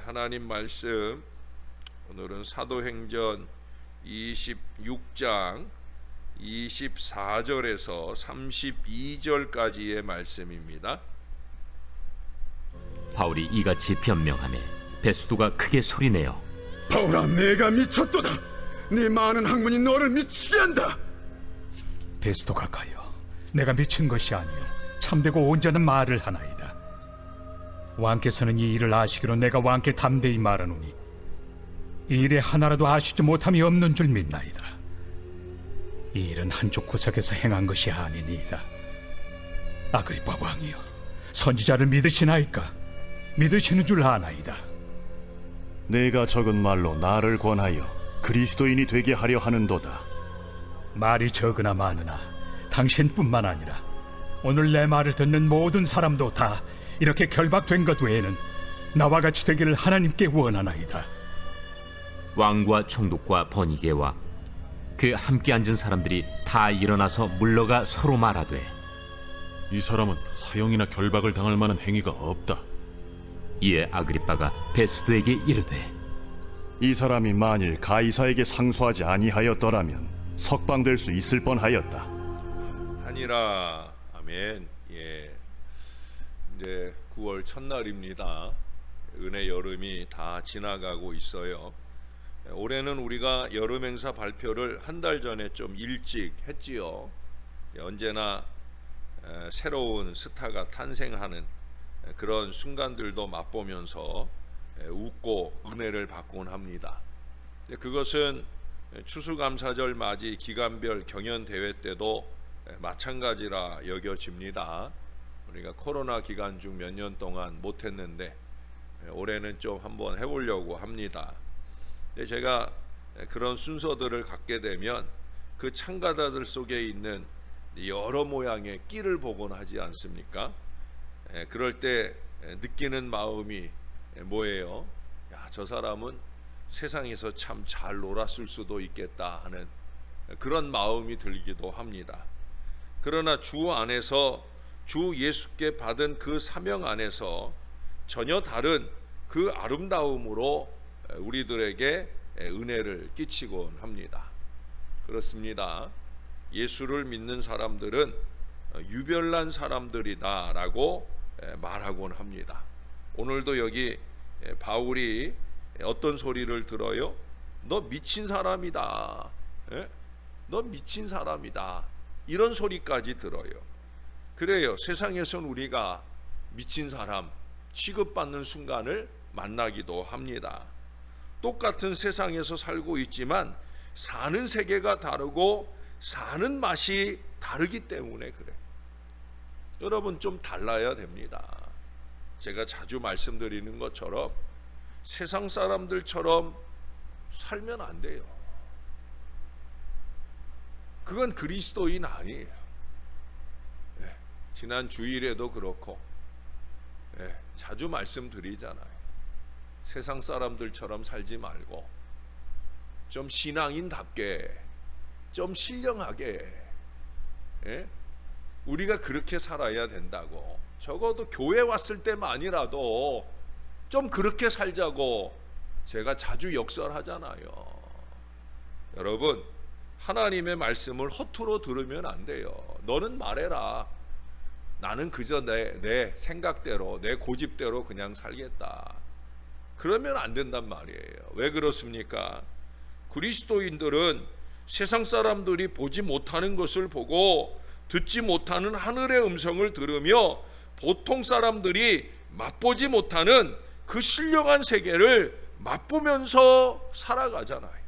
하나님 말씀 오늘은 사도행전 26장 24절에서 32절까지의 말씀입니다. 바울이 이같이 변명하매 베스도가 크게 소리내어 바울아, 내가 미쳤도다. 네 많은 학문이 너를 미치게 한다. 베스도가 가여, 내가 미친 것이 아니요 참되고 온전한 말을 하나이다. 왕께서는 이 일을 아시기로 내가 왕께 담대히 말하노니 이 일에 하나라도 아시지 못함이 없는 줄 믿나이다. 이 일은 한쪽 구석에서 행한 것이 아니니이다. 아그리빠 왕이여, 선지자를 믿으시나이까? 믿으시는 줄 아나이다. 내가 적은 말로 나를 권하여 그리스도인이 되게 하려 하는도다. 말이 적으나 많으나 당신뿐만 아니라 오늘 내 말을 듣는 모든 사람도 다 이렇게 결박된 것 외에는 나와 같이 되기를 하나님께 원하나이다. 왕과 총독과 버니게와 그 함께 앉은 사람들이 다 일어나서 물러가 서로 말하되 이 사람은 사형이나 결박을 당할 만한 행위가 없다. 이에 아그리빠가 베스도에게 이르되 이 사람이 만일 가이사에게 상소하지 아니하였더라면 석방될 수 있을 뻔하였다. 하니라. 아멘. 이제 9월 첫날입니다. 은혜 여름이 다 지나가고 있어요. 올해는 우리가 여름 행사 발표를 한 달 전에 좀 일찍 했지요. 언제나 새로운 스타가 탄생하는 그런 순간들도 맛보면서 웃고 은혜를 받곤 합니다. 그것은 추수감사절 맞이 기간별 경연 대회 때도 마찬가지라 여겨집니다. 우리가 코로나 기간 중 몇 년 동안 못했는데 올해는 좀 한번 해보려고 합니다. 제가 그런 순서들을 갖게 되면 그 참가자들 속에 있는 여러 모양의 끼를 보곤 하지 않습니까? 그럴 때 느끼는 마음이 뭐예요? 야, 저 사람은 세상에서 참 잘 놀았을 수도 있겠다 하는 그런 마음이 들기도 합니다. 그러나 주 안에서 주 예수께 받은 그 사명 안에서 전혀 다른 그 아름다움으로 우리들에게 은혜를 끼치곤 합니다. 그렇습니다. 예수를 믿는 사람들은 유별난 사람들이다 라고 말하곤 합니다. 오늘도 여기 바울이 어떤 소리를 들어요? 너 미친 사람이다. 너 미친 사람이다. 이런 소리까지 들어요. 그래요. 세상에선 우리가 미친 사람 취급받는 순간을 만나기도 합니다. 똑같은 세상에서 살고 있지만 사는 세계가 다르고 사는 맛이 다르기 때문에 그래. 여러분, 좀 달라야 됩니다. 제가 자주 말씀드리는 것처럼 세상 사람들처럼 살면 안 돼요. 그건 그리스도인 아니에요. 지난 주일에도 그렇고 자주 말씀드리잖아요. 세상 사람들처럼 살지 말고 좀 신앙인답게, 좀 신령하게 우리가 그렇게 살아야 된다고. 적어도 교회 왔을 때만이라도 좀 그렇게 살자고 제가 자주 역설하잖아요. 여러분, 하나님의 말씀을 허투루 들으면 안 돼요. 너는 말해라. 나는 그저 내 생각대로, 내 고집대로 그냥 살겠다. 그러면 안 된단 말이에요. 왜 그렇습니까? 그리스도인들은 세상 사람들이 보지 못하는 것을 보고 듣지 못하는 하늘의 음성을 들으며 보통 사람들이 맛보지 못하는 그 신령한 세계를 맛보면서 살아가잖아요.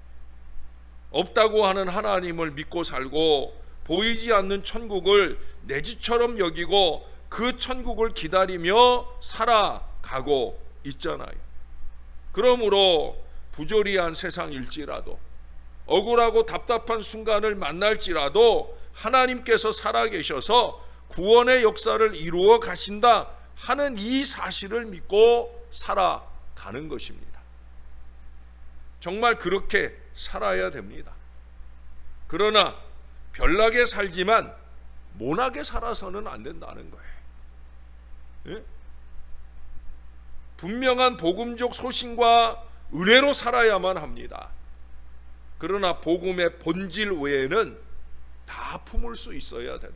없다고 하는 하나님을 믿고 살고 보이지 않는 천국을 내 집처럼 여기고 그 천국을 기다리며 살아가고 있잖아요. 그러므로 부조리한 세상일지라도 억울하고 답답한 순간을 만날지라도 하나님께서 살아계셔서 구원의 역사를 이루어 가신다 하는 이 사실을 믿고 살아가는 것입니다. 정말 그렇게 살아야 됩니다. 그러나 별나게 살지만 모나게 살아서는 안 된다는 거예요. 분명한 복음적 소신과 은혜로 살아야만 합니다. 그러나 복음의 본질 외에는 다 품을 수 있어야 되는,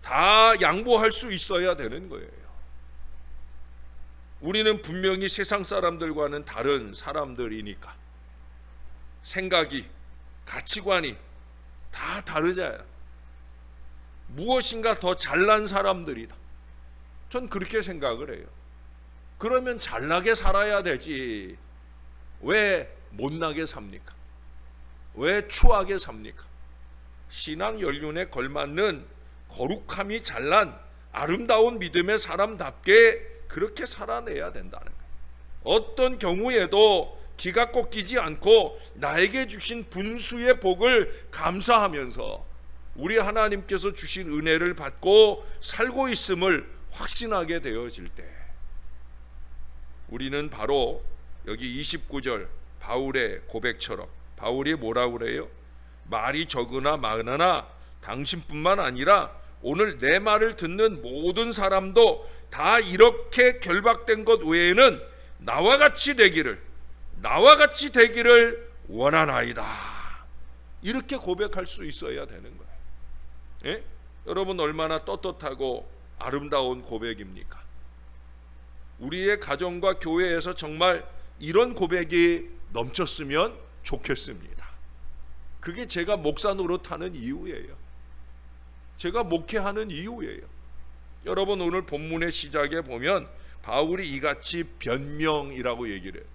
다 양보할 수 있어야 되는 거예요. 우리는 분명히 세상 사람들과는 다른 사람들이니까 생각이, 가치관이 다 다르잖아요. 무엇인가 더 잘난 사람들이다. 전 그렇게 생각을 해요. 그러면 잘나게 살아야 되지. 왜 못나게 삽니까? 왜 추하게 삽니까? 신앙 연륜에 걸맞는 거룩함이 잘난 아름다운 믿음의 사람답게 그렇게 살아내야 된다는 거예요. 어떤 경우에도 기가 꺾이지 않고 나에게 주신 분수의 복을 감사하면서 우리 하나님께서 주신 은혜를 받고 살고 있음을 확신하게 되어질 때, 우리는 바로 여기 29절 바울의 고백처럼, 바울이 뭐라고 그래요? 말이 적으나 많으나 당신뿐만 아니라 오늘 내 말을 듣는 모든 사람도 다 이렇게 결박된 것 외에는 나와 같이 되기를 원하나이다. 이렇게 고백할 수 있어야 되는 거예요. 예? 여러분, 얼마나 떳떳하고 아름다운 고백입니까? 우리의 가정과 교회에서 정말 이런 고백이 넘쳤으면 좋겠습니다. 그게 제가 목사 노릇하는 이유예요. 제가 목회하는 이유예요. 여러분, 오늘 본문의 시작에 보면 바울이 이같이 변명이라고 얘기를 해요.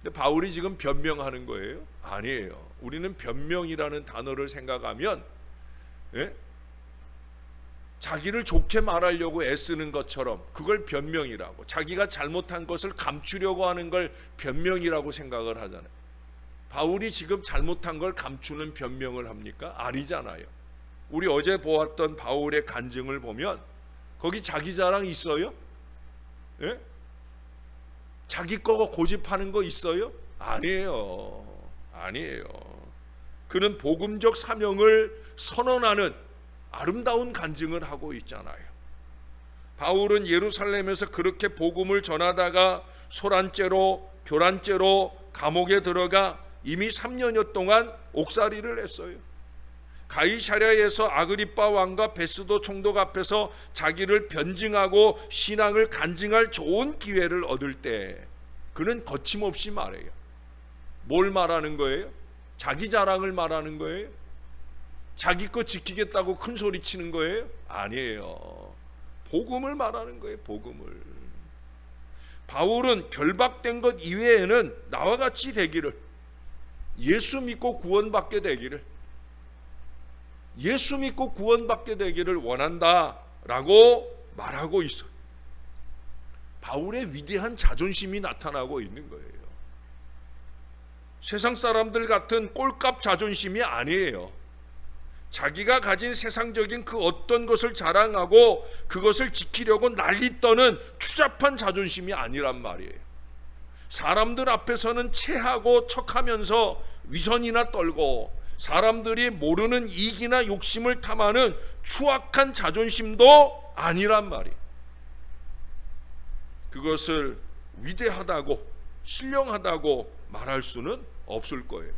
근데 바울이 지금 변명하는 거예요? 아니에요. 우리는 변명이라는 단어를 생각하면 자기를 좋게 말하려고 애쓰는 것처럼 그걸 변명이라고, 자기가 잘못한 것을 감추려고 하는 걸 변명이라고 생각을 하잖아요. 바울이 지금 잘못한 걸 감추는 변명을 합니까? 아니잖아요. 우리 어제 보았던 바울의 간증을 보면 거기 자기 자랑 있어요? 예? 자기 거 고집하는 거 있어요? 아니에요. 그는 복음적 사명을 선언하는 아름다운 간증을 하고 있잖아요. 바울은 예루살렘에서 그렇게 복음을 전하다가 소란죄로, 교란죄로 감옥에 들어가 이미 3년여 동안 옥살이를 했어요. 가이사랴에서 아그리빠 왕과 베스도 총독 앞에서 자기를 변증하고 신앙을 간증할 좋은 기회를 얻을 때 그는 거침없이 말해요. 뭘 말하는 거예요? 자기 자랑을 말하는 거예요? 자기 거 지키겠다고 큰 소리 치는 거예요? 아니에요. 복음을 말하는 거예요. 복음을. 바울은 결박된 것 이외에는 나와 같이 되기를, 예수 믿고 구원받게 되기를, 예수 믿고 구원받게 되기를 원한다라고 말하고 있어요. 바울의 위대한 자존심이 나타나고 있는 거예요. 세상 사람들 같은 꼴값 자존심이 아니에요. 자기가 가진 세상적인 그 어떤 것을 자랑하고 그것을 지키려고 난리 떠는 추잡한 자존심이 아니란 말이에요. 사람들 앞에서는 체하고 척하면서 위선이나 떨고 사람들이 모르는 이기나 욕심을 탐하는 추악한 자존심도 아니란 말이에요. 그것을 위대하다고, 신령하다고 말할 수는 없을 거예요.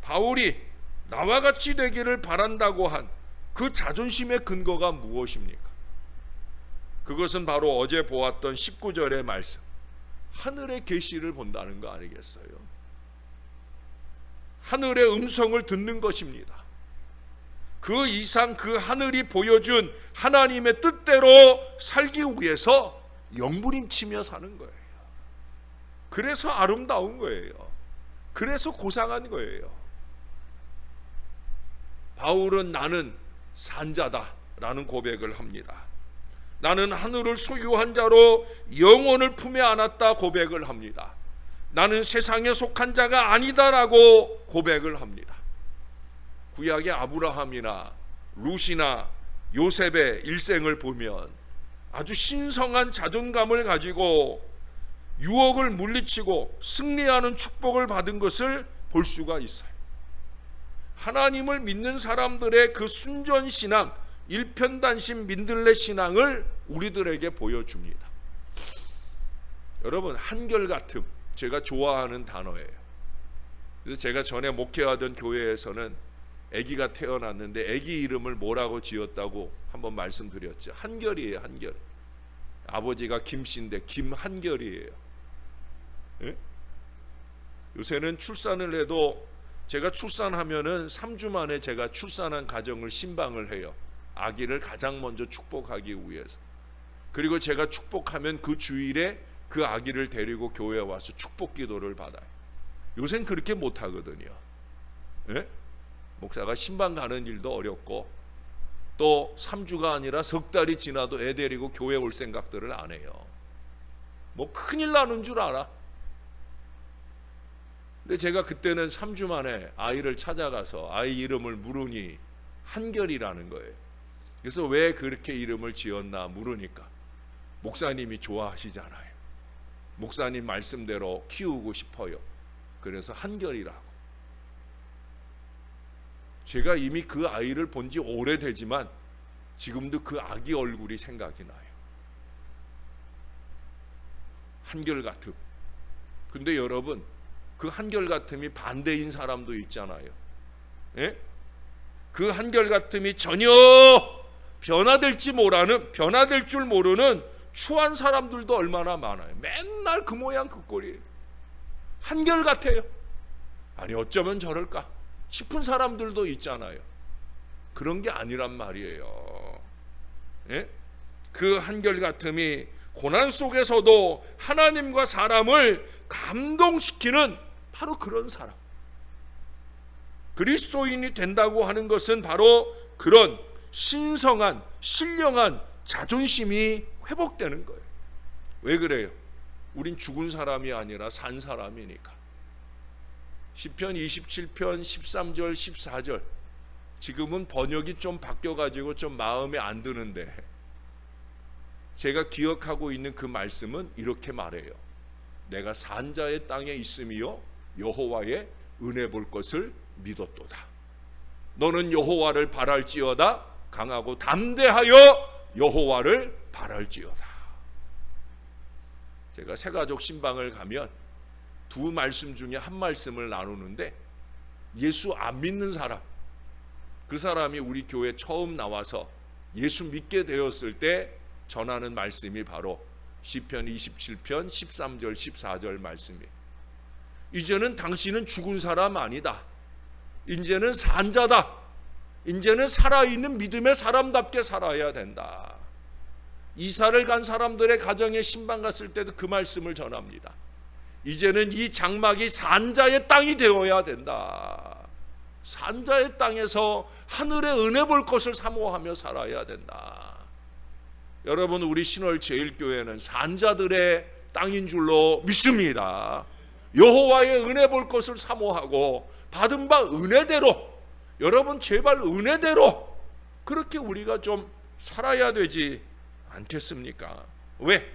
바울이 나와 같이 되기를 바란다고 한 그 자존심의 근거가 무엇입니까? 그것은 바로 어제 보았던 19절의 말씀, 하늘의 계시를 본다는 거 아니겠어요? 하늘의 음성을 듣는 것입니다. 그 이상 그 하늘이 보여준 하나님의 뜻대로 살기 위해서 영부림치며 사는 거예요. 그래서 아름다운 거예요. 그래서 고상한 거예요. 바울은 나는 산자다라는 고백을 합니다. 나는 하늘을 소유한 자로 영혼을 품에 안았다 고백을 합니다. 나는 세상에 속한 자가 아니다라고 고백을 합니다. 구약의 아브라함이나 룻이나 요셉의 일생을 보면 아주 신성한 자존감을 가지고 유혹을 물리치고 승리하는 축복을 받은 것을 볼 수가 있어요. 하나님을 믿는 사람들의 그 순전신앙, 일편단심 민들레 신앙을 우리들에게 보여줍니다. 여러분, 한결같음, 제가 좋아하는 단어예요. 그래서 제가 전에 목회하던 교회에서는 아기가 태어났는데 아기 이름을 뭐라고 지었다고 한번 말씀드렸죠. 한결이에요. 한결. 아버지가 김씨인데 김한결이에요. 예? 요새는 출산을 해도 제가 출산하면은 3주 만에 제가 출산한 가정을 신방을 해요. 아기를 가장 먼저 축복하기 위해서. 그리고 제가 축복하면 그 주일에 그 아기를 데리고 교회에 와서 축복 기도를 받아요. 요새는 그렇게 못 하거든요. 예? 목사가 신방 가는 일도 어렵고 또 3주가 아니라 석 달이 지나도 애 데리고 교회 올 생각들을 안 해요. 뭐 큰일 나는 줄 알아. 근데 제가 그때는 3주 만에 아이를 찾아가서 아이 이름을 물으니 한결이라는 거예요. 그래서 왜 그렇게 이름을 지었나 물으니까 목사님이 좋아하시잖아요. 목사님 말씀대로 키우고 싶어요. 그래서 한결이라고. 제가 이미 그 아이를 본 지 오래되지만 지금도 그 아기 얼굴이 생각이 나요. 한결같음. 근데 여러분, 그 한결같음이 반대인 사람도 있잖아요. 예? 그 한결같음이 전혀 변화될 줄 모르는 추한 사람들도 얼마나 많아요. 맨날 그 모양 그 꼴이에요. 한결같아요. 아니 어쩌면 저럴까 싶은 사람들도 있잖아요. 그런 게 아니란 말이에요. 예? 그 한결같음이 고난 속에서도 하나님과 사람을 감동시키는 바로 그런 사람. 그리스도인이 된다고 하는 것은 바로 그런 신성한 신령한 자존심이 회복되는 거예요. 왜 그래요? 우린 죽은 사람이 아니라 산 사람이니까. 시편 27편 13절 14절 지금은 번역이 좀 바뀌어가지고 좀 마음에 안 드는데 제가 기억하고 있는 그 말씀은 이렇게 말해요. 내가 산자의 땅에 있음이요 여호와의 은혜 볼 것을 믿었도다. 너는 여호와를 바랄지어다. 강하고 담대하여 여호와를 바랄지어다. 제가 새가족 신방을 가면 두 말씀 중에 한 말씀을 나누는데 예수 안 믿는 사람, 그 사람이 우리 교회 처음 나와서 예수 믿게 되었을 때 전하는 말씀이 바로 시편 27편 13절 14절 말씀이에요. 이제는 당신은 죽은 사람 아니다. 이제는 산자다. 이제는 살아있는 믿음의 사람답게 살아야 된다. 이사를 간 사람들의 가정에 신방 갔을 때도 그 말씀을 전합니다. 이제는 이 장막이 산자의 땅이 되어야 된다. 산자의 땅에서 하늘의 은혜 볼 것을 사모하며 살아야 된다. 여러분, 우리 신월제일교회는 산자들의 땅인 줄로 믿습니다. 여호와의 은혜 볼 것을 사모하고 받은 바 은혜대로, 여러분 제발 은혜대로 그렇게 우리가 좀 살아야 되지 않겠습니까? 왜?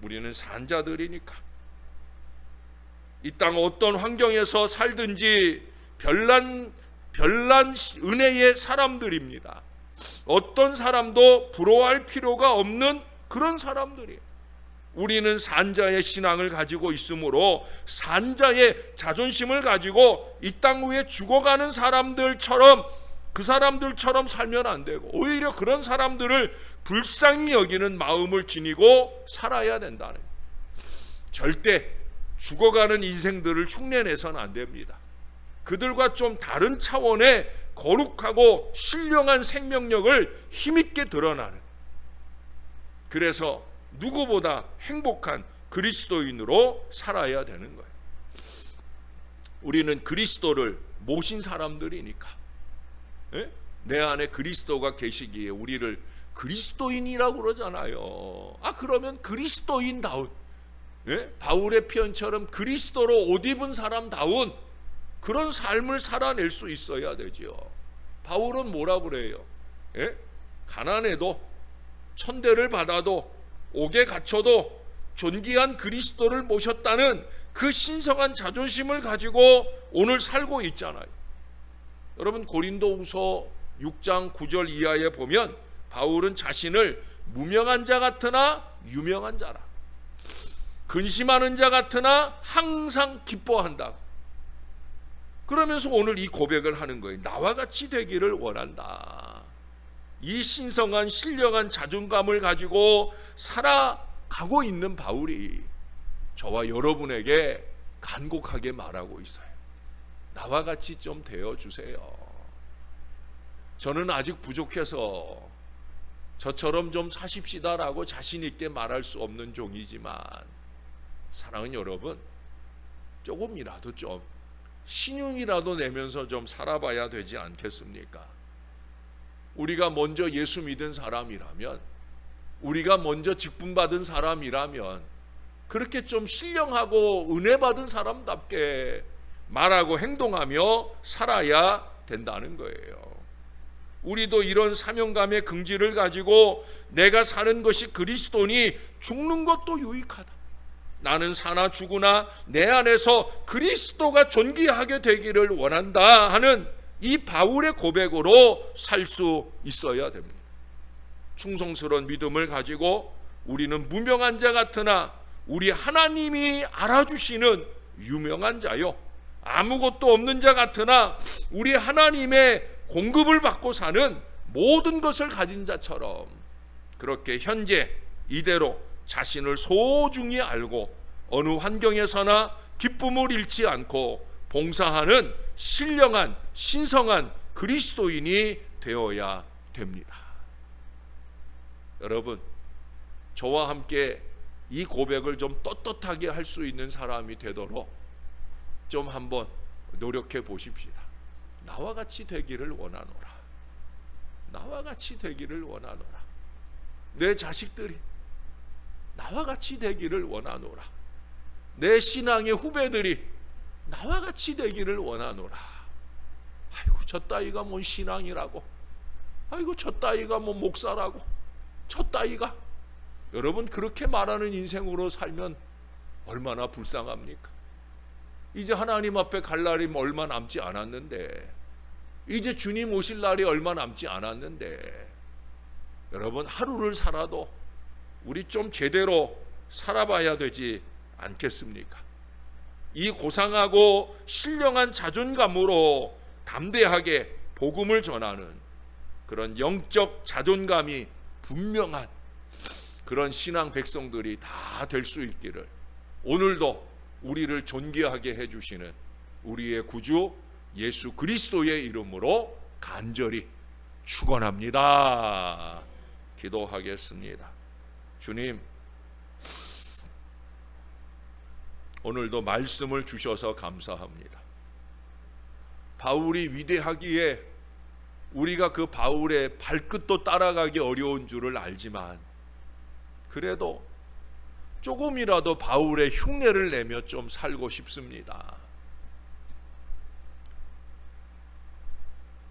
우리는 산자들이니까. 이 땅 어떤 환경에서 살든지 별난 은혜의 사람들입니다. 어떤 사람도 부러워할 필요가 없는 그런 사람들이에요. 우리는 산자의 신앙을 가지고 있으므로 산자의 자존심을 가지고 이 땅 위에 죽어가는 사람들처럼, 그 사람들처럼 살면 안 되고 오히려 그런 사람들을 불쌍히 여기는 마음을 지니고 살아야 된다는 거예요. 절대 죽어가는 인생들을 흉내내서는 안 됩니다. 그들과 좀 다른 차원의 거룩하고 신령한 생명력을 힘있게 드러나는, 그래서 누구보다 행복한 그리스도인으로 살아야 되는 거예요. 우리는 그리스도를 모신 사람들이니까. 예? 내 안에 그리스도가 계시기에 우리를 그리스도인이라고 그러잖아요. 그러면 그리스도인다운, 예? 바울의 표현처럼 그리스도로 옷 입은 사람다운 그런 삶을 살아낼 수 있어야 되죠. 바울은 뭐라 그래요? 예? 가난해도, 천대를 받아도, 옥에 갇혀도 존귀한 그리스도를 모셨다는 그 신성한 자존심을 가지고 오늘 살고 있잖아요. 여러분, 고린도후서 6장 9절 이하에 보면 바울은 자신을 무명한 자 같으나 유명한 자라, 근심하는 자 같으나 항상 기뻐한다고. 그러면서 오늘 이 고백을 하는 거예요. 나와 같이 되기를 원한다. 이 신성한 신령한 자존감을 가지고 살아가고 있는 바울이 저와 여러분에게 간곡하게 말하고 있어요. 나와 같이 좀 되어주세요. 저는 아직 부족해서 저처럼 좀 사십시다라고 자신 있게 말할 수 없는 종이지만, 사랑하는 여러분, 조금이라도 좀 신용이라도 내면서 좀 살아봐야 되지 않겠습니까? 우리가 먼저 예수 믿은 사람이라면, 우리가 먼저 직분 받은 사람이라면 그렇게 좀 신령하고 은혜 받은 사람답게 말하고 행동하며 살아야 된다는 거예요. 우리도 이런 사명감의 긍지를 가지고 내가 사는 것이 그리스도니 죽는 것도 유익하다. 나는 사나 죽으나 내 안에서 그리스도가 존귀하게 되기를 원한다 하는 이 바울의 고백으로 살 수 있어야 됩니다. 충성스러운 믿음을 가지고 우리는 무명한 자 같으나 우리 하나님이 알아주시는 유명한 자요, 아무것도 없는 자 같으나 우리 하나님의 공급을 받고 사는 모든 것을 가진 자처럼 그렇게 현재 이대로 자신을 소중히 알고 어느 환경에서나 기쁨을 잃지 않고 봉사하는 신령한 신성한 그리스도인이 되어야 됩니다. 여러분, 저와 함께 이 고백을 좀 떳떳하게 할 수 있는 사람이 되도록 좀 한번 노력해 보십시다. 나와 같이 되기를 원하노라. 나와 같이 되기를 원하노라. 내 자식들이 나와 같이 되기를 원하노라. 내 신앙의 후배들이 나와 같이 되기를 원하노라. 아이고, 저 따위가 뭔 신앙이라고, 아이고, 저 따위가 뭔 목사라고, 저 따위가. 여러분, 그렇게 말하는 인생으로 살면 얼마나 불쌍합니까? 이제 하나님 앞에 갈 날이 얼마 남지 않았는데, 이제 주님 오실 날이 얼마 남지 않았는데, 여러분, 하루를 살아도 우리 좀 제대로 살아봐야 되지 않겠습니까? 이 고상하고 신령한 자존감으로 담대하게 복음을 전하는 그런 영적 자존감이 분명한 그런 신앙 백성들이 다 될 수 있기를 오늘도 우리를 존귀하게 해주시는 우리의 구주 예수 그리스도의 이름으로 간절히 축원합니다. 기도하겠습니다. 주님, 오늘도 말씀을 주셔서 감사합니다. 바울이 위대하기에 우리가 그 바울의 발끝도 따라가기 어려운 줄을 알지만, 그래도 조금이라도 바울의 흉내를 내며 좀 살고 싶습니다.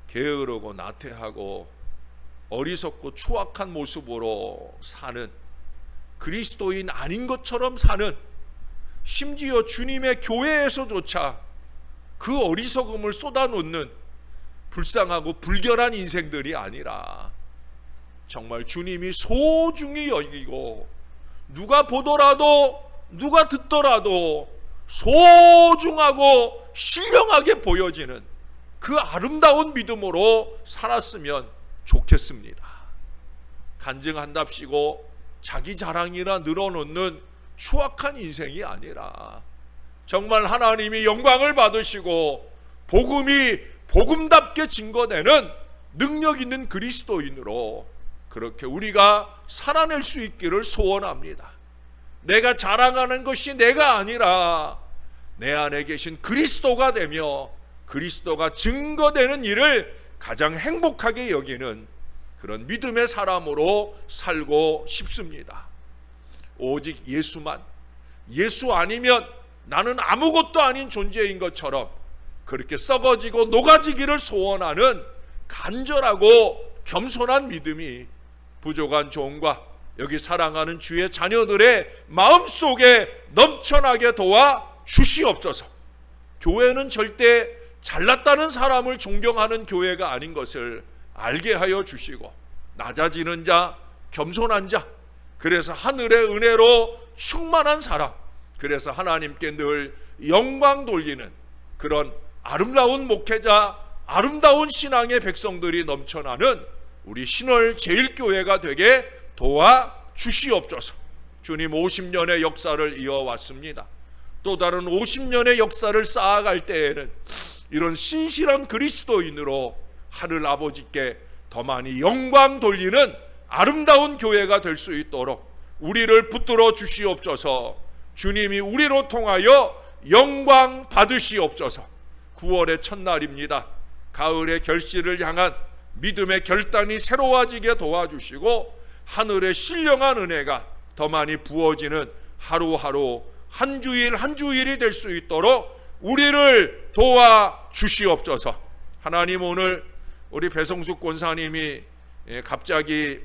게으르고 나태하고 어리석고 추악한 모습으로 사는, 그리스도인 아닌 것처럼 사는, 심지어 주님의 교회에서조차 그 어리석음을 쏟아놓는 불쌍하고 불결한 인생들이 아니라 정말 주님이 소중히 여기고 누가 보더라도 누가 듣더라도 소중하고 신령하게 보여지는 그 아름다운 믿음으로 살았으면 좋겠습니다. 간증한답시고 자기 자랑이라 늘어놓는 추악한 인생이 아니라 정말 하나님이 영광을 받으시고 복음이 복음답게 증거되는 능력 있는 그리스도인으로 그렇게 우리가 살아낼 수 있기를 소원합니다. 내가 자랑하는 것이 내가 아니라 내 안에 계신 그리스도가 되며 그리스도가 증거되는 일을 가장 행복하게 여기는 그런 믿음의 사람으로 살고 싶습니다. 오직 예수만, 예수 아니면 나는 아무것도 아닌 존재인 것처럼 그렇게 썩어지고 녹아지기를 소원하는 간절하고 겸손한 믿음이 부족한 종과 여기 사랑하는 주의 자녀들의 마음속에 넘쳐나게 도와 주시옵소서. 교회는 절대 잘났다는 사람을 존경하는 교회가 아닌 것을 알게 하여 주시고, 낮아지는 자, 겸손한 자, 그래서 하늘의 은혜로 충만한 사람, 그래서 하나님께 늘 영광 돌리는 그런 아름다운 목회자, 아름다운 신앙의 백성들이 넘쳐나는 우리 신월 제일교회가 되게 도와주시옵소서. 주님 50년의 역사를 이어왔습니다. 또 다른 50년의 역사를 쌓아갈 때에는 이런 신실한 그리스도인으로 하늘 아버지께 더 많이 영광 돌리는 아름다운 교회가 될 수 있도록 우리를 붙들어 주시옵소서. 주님이 우리로 통하여 영광 받으시옵소서. 9월의 첫날입니다. 가을의 결실을 향한 믿음의 결단이 새로워지게 도와주시고 하늘의 신령한 은혜가 더 많이 부어지는 하루하루 한 주일 한 주일이 될 수 있도록 우리를 도와주시옵소서. 하나님, 오늘 우리 배성숙 권사님이 갑자기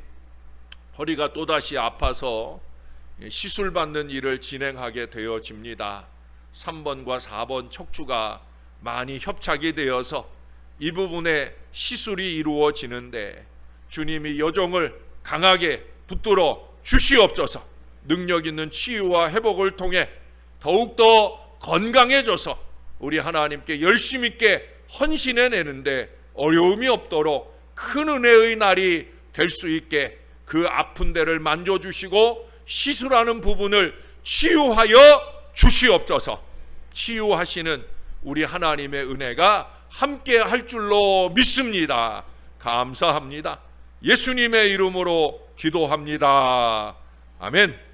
허리가 또다시 아파서 시술받는 일을 진행하게 되어집니다. 3번과 4번 척추가 많이 협착이 되어서 이 부분에 시술이 이루어지는데 주님이 여종을 강하게 붙들어 주시옵소서. 능력 있는 치유와 회복을 통해 더욱더 건강해져서 우리 하나님께 열심 있게 헌신해내는데 어려움이 없도록 큰 은혜의 날이 될 수 있게 그 아픈 데를 만져주시고 시술하는 부분을 치유하여 주시옵소서. 치유하시는 우리 하나님의 은혜가 함께 할 줄로 믿습니다. 감사합니다. 예수님의 이름으로 기도합니다. 아멘.